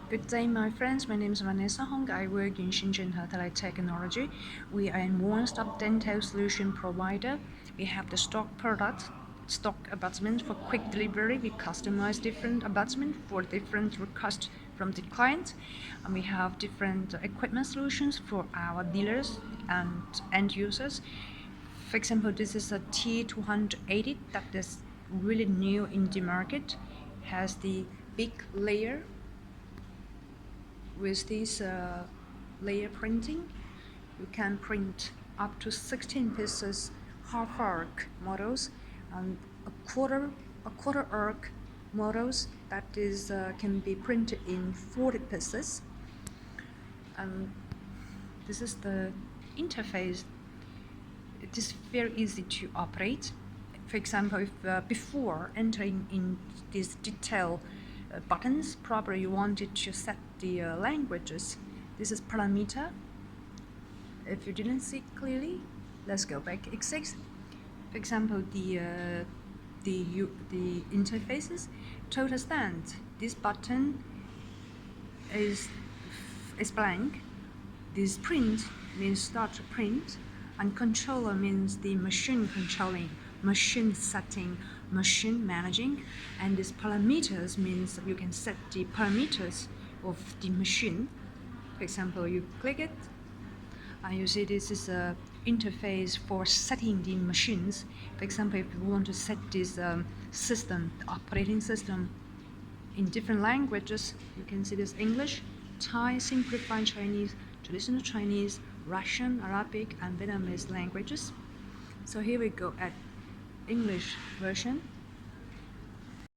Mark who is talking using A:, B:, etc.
A: Good day, my friends. My name is Vanessa Hong. I work in Shenzhen Health Technology. We are a one-stop dental solution provider. We have the stock abutments for quick delivery. We customize different abutments for different requests from the client. And we have different equipment solutions for our dealers and end users. For example, this is a T280 that is really new in the market. Has the big layer with this layer printing. You can print up to 16 pieces half arc models and a quarter arc models that is can be printed in 40 pieces. And this is the interface. It is very easy to operate. For example, if before entering in these detail buttons, probably you wanted to set the languages. This is parameter. If you didn't see clearly, let's go back X6. For example, the interfaces. Total stand. This button is blank. This print means start to print, and controller means the machine controlling, machine setting, machine managing, and this parameters means you can set the parameters of the machine. For example, you click it, and you see this is a interface for setting the machines. For example, if you want to set this system, the operating system, in different languages, you can see this English, Thai, simplified Chinese, traditional Chinese, Russian, Arabic, and Vietnamese languages. So here we go at English version.